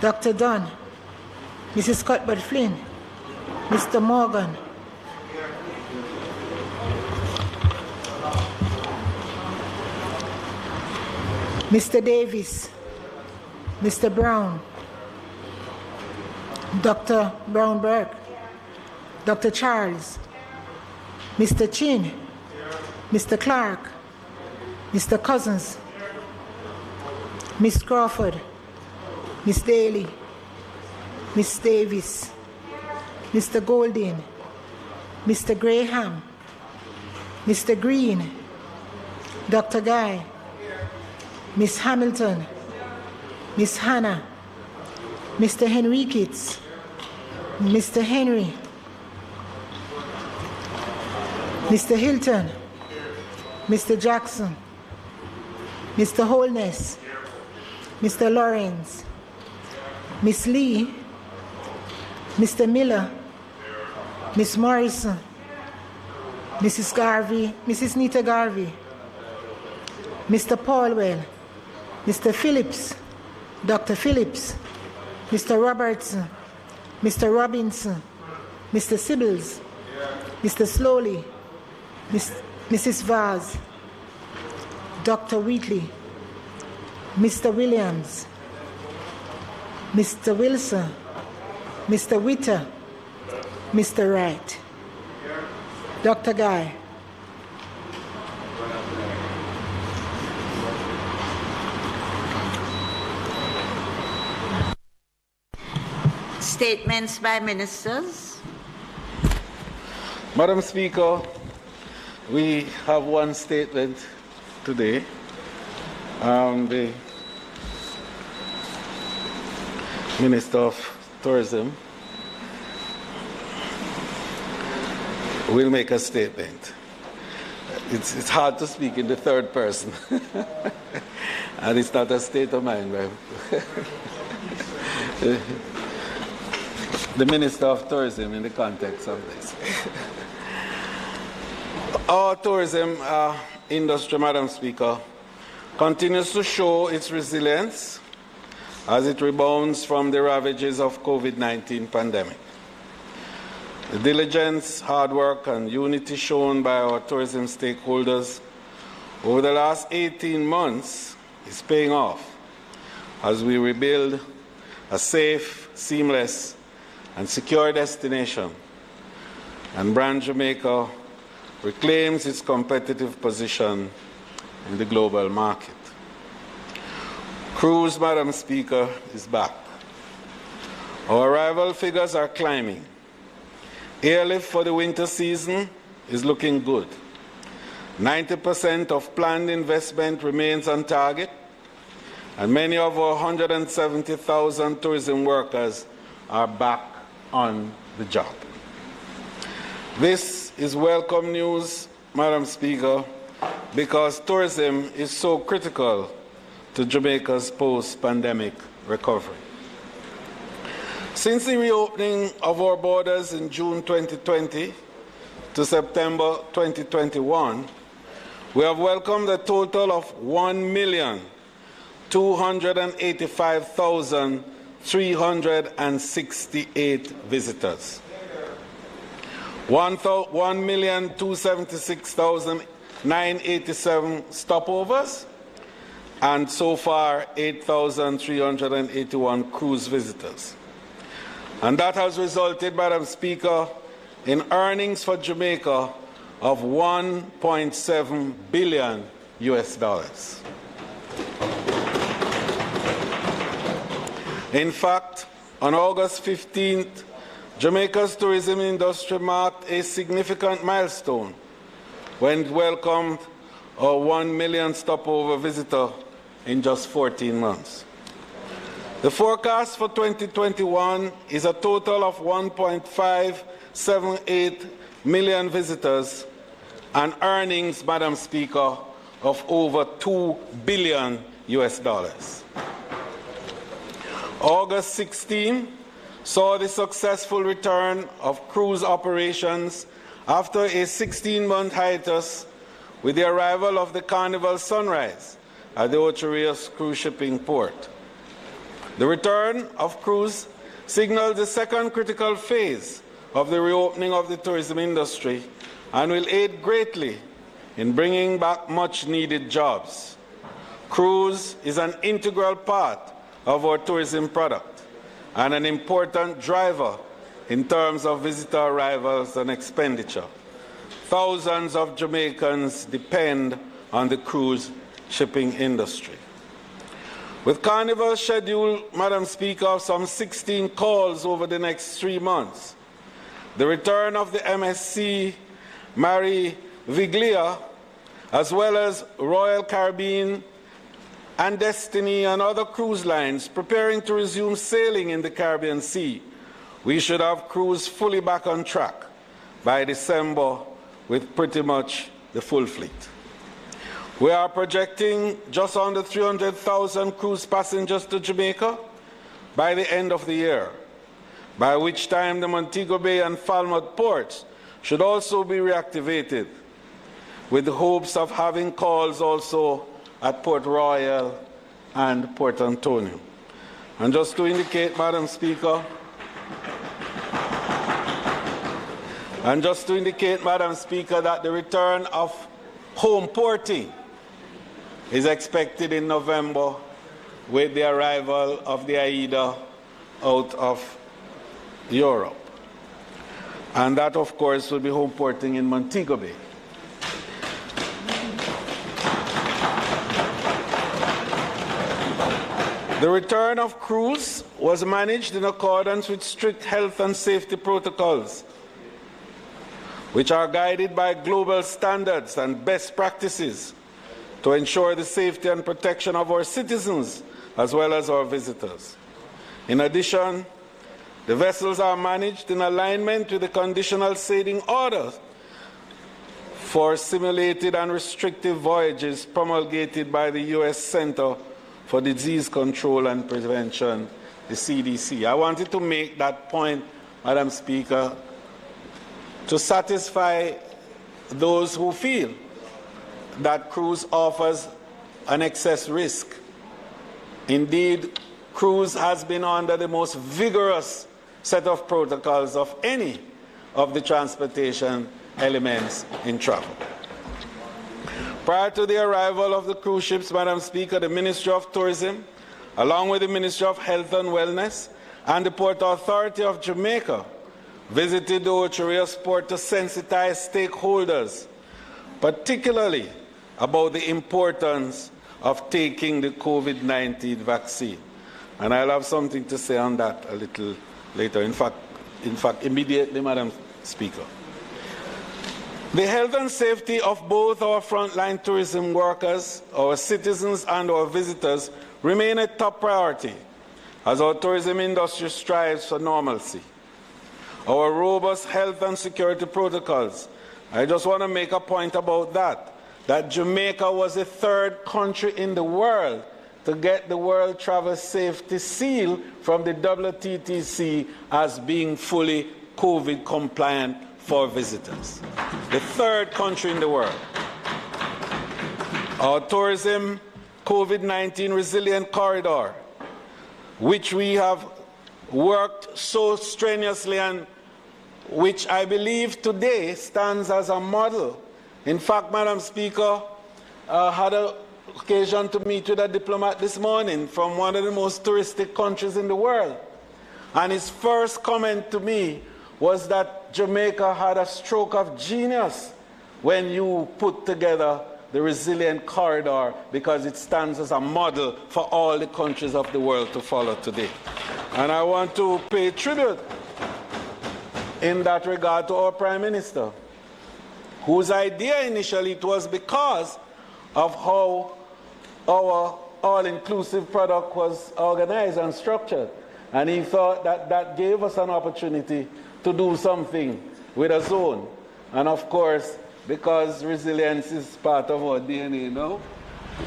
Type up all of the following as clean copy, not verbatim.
Dr. Dunn, Mrs. Cuthbert Flynn, Mr. Morgan, Mr. Davis, Mr. Brown, Dr. Brown-Burke, Dr. Charles, Mr. Chin, Mr. Clark, Mr. Cousins, Miss Crawford, Miss Daly, Miss Davis, Mr. Golding, Mr. Graham, Mr. Green, Dr. Guy, Miss Hamilton, Miss Hannah, Mr. Henriquez, Mr. Henry, Mr. Hilton, Mr. Jackson, Mr. Holness, Mr. Lawrence, Miss Lee, Mr. Miller, Miss Morrison, Mrs. Garvey, Mrs. Nita Garvey, Mr. Paulwell, Mr. Phillips, Dr. Phillips, Mr. Robertson, Mr. Robinson, Mr. Sibbles, Mr. Slowly, Mrs. Vaz, Dr. Wheatley, Mr. Williams, Mr. Wilson, Mr. Witter, Mr. Wright, Dr. Guy. Statements by ministers. Madam Speaker, we have one statement today. The Minister of Tourism will make a statement. It's hard to speak in the third person, and it's not a state of mind. The Minister of Tourism in the context of this. Our tourism industry, Madam Speaker, continues to show its resilience as it rebounds from the ravages of COVID-19 pandemic. The diligence, hard work, and unity shown by our tourism stakeholders over the last 18 months is paying off as we rebuild a safe, seamless, and secure destination, and Brand Jamaica reclaims its competitive position in the global market. Cruise, Madam Speaker, is back. Our arrival figures are climbing. Airlift for the winter season is looking good. 90% of planned investment remains on target, and many of our 170,000 tourism workers are back on the job. This is welcome news, Madam Speaker, because tourism is so critical to Jamaica's post-pandemic recovery. Since the reopening of our borders in June 2020 to September 2021, we have welcomed a total of 1,285,368 visitors, 1,276,987 stopovers, and so far 8,381 cruise visitors. And that has resulted, Madam Speaker, in earnings for Jamaica of $1.7 billion. In fact, on August 15th, Jamaica's tourism industry marked a significant milestone when it welcomed a 1 million stopover visitor in just 14 months. The forecast for 2021 is a total of 1.578 million visitors and earnings, Madam Speaker, of over $2 billion. August 16 saw the successful return of cruise operations after a 16-month hiatus with the arrival of the Carnival Sunrise at the Ocho Rios cruise shipping port. The return of cruise signals the second critical phase of the reopening of the tourism industry and will aid greatly in bringing back much-needed jobs. Cruise is an integral part of our tourism product and an important driver in terms of visitor arrivals and expenditure. Thousands of Jamaicans depend on the cruise shipping industry. With Carnival scheduled, Madam Speaker, of some 16 calls over the next 3 months, the return of the MSC Mari Viglia, as well as Royal Caribbean and Destiny and other cruise lines preparing to resume sailing in the Caribbean Sea, we should have cruise fully back on track by December with pretty much the full fleet. We are projecting just under 300,000 cruise passengers to Jamaica by the end of the year, by which time the Montego Bay and Falmouth ports should also be reactivated, with the hopes of having calls also at Port Royal and Port Antonio. And just to indicate, Madam Speaker, that the return of home porting is expected in November with the arrival of the AIDA out of Europe. And that, of course, will be home porting in Montego Bay. The return of cruise was managed in accordance with strict health and safety protocols, which are guided by global standards and best practices to ensure the safety and protection of our citizens as well as our visitors. In addition, the vessels are managed in alignment with the conditional sailing orders for simulated and restrictive voyages promulgated by the U.S. Center for Disease Control and Prevention, the CDC. I wanted to make that point, Madam Speaker, to satisfy those who feel that cruise offers an excess risk. Indeed, cruise has been under the most vigorous set of protocols of any of the transportation elements in travel. Prior to the arrival of the cruise ships, Madam Speaker, the Ministry of Tourism, along with the Ministry of Health and Wellness and the Port Authority of Jamaica, visited the Ocho Rios port to sensitize stakeholders, particularly about the importance of taking the COVID-19 vaccine. And I'll have something to say on that a little later. In fact, immediately, Madam Speaker. The health and safety of both our frontline tourism workers, our citizens, and our visitors remain a top priority as our tourism industry strives for normalcy. Our robust health and security protocols, I just want to make a point about that Jamaica was the third country in the world to get the World Travel Safety Seal from the WTTC as being fully COVID compliant for visitors. The third country in the world. Our tourism COVID-19 resilient corridor, which we have worked so strenuously and which I believe today stands as a model. In fact, Madam Speaker, I had an occasion to meet with a diplomat this morning from one of the most touristic countries in the world. And his first comment to me was that Jamaica had a stroke of genius when you put together the resilient corridor, because it stands as a model for all the countries of the world to follow today. And I want to pay tribute in that regard to our Prime Minister, whose idea initially it was because of how our all-inclusive product was organized and structured. And he thought that that gave us an opportunity to do something with a zone. And of course, because resilience is part of our DNA now,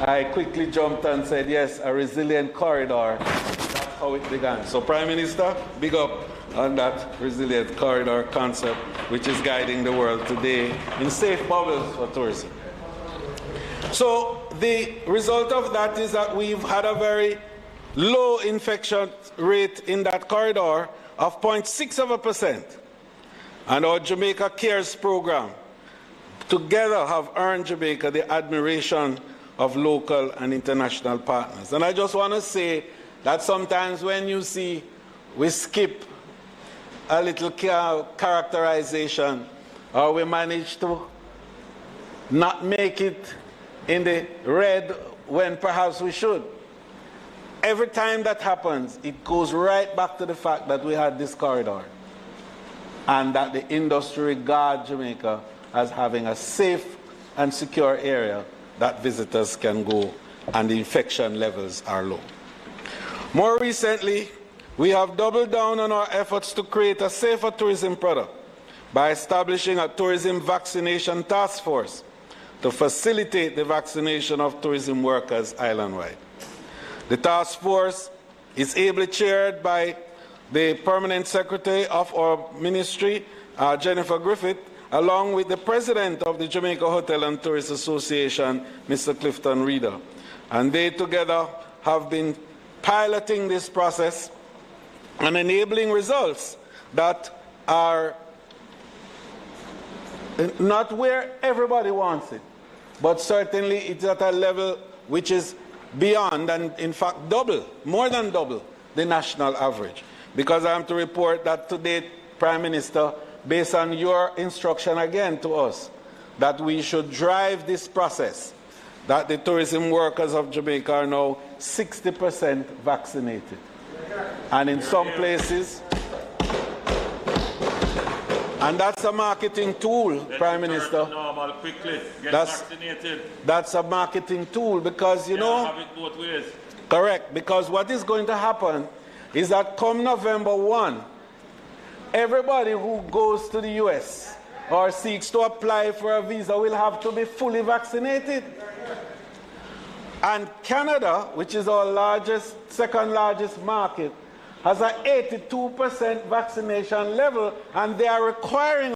I quickly jumped and said, yes, a resilient corridor. That's how it began. So Prime Minister, big up on that resilient corridor concept, which is guiding the world today in safe bubbles for tourism. So the result of that is that we've had a very low infection rate in that corridor of 0.6%. And our Jamaica Cares program together have earned Jamaica the admiration of local and international partners. And I just want to say that sometimes when you see we skip a little characterization or we manage to not make it in the red when perhaps we should, every time that happens, it goes right back to the fact that we had this corridor and that the industry regards Jamaica as having a safe and secure area that visitors can go and the infection levels are low. More recently, we have doubled down on our efforts to create a safer tourism product by establishing a tourism vaccination task force to facilitate the vaccination of tourism workers island-wide. The task force is ably chaired by the Permanent Secretary of our ministry, Jennifer Griffith, along with the President of the Jamaica Hotel and Tourist Association, Mr. Clifton Reeder. And they together have been piloting this process and enabling results that are not where everybody wants it, but certainly it's at a level which is beyond and in fact double, more than double the national average. Because I am to report that today, Prime Minister, based on your instruction again to us, that we should drive this process, that the tourism workers of Jamaica are now 60% vaccinated. And in some places, and that's a marketing tool, Prime Minister. Normal, quickly. Get vaccinated. That's a marketing tool because, you know, have it both ways. Correct, because what is going to happen is that come November 1, everybody who goes to the US or seeks to apply for a visa will have to be fully vaccinated. And Canada, which is our largest, second largest market, has an 82% vaccination level, and they are requiring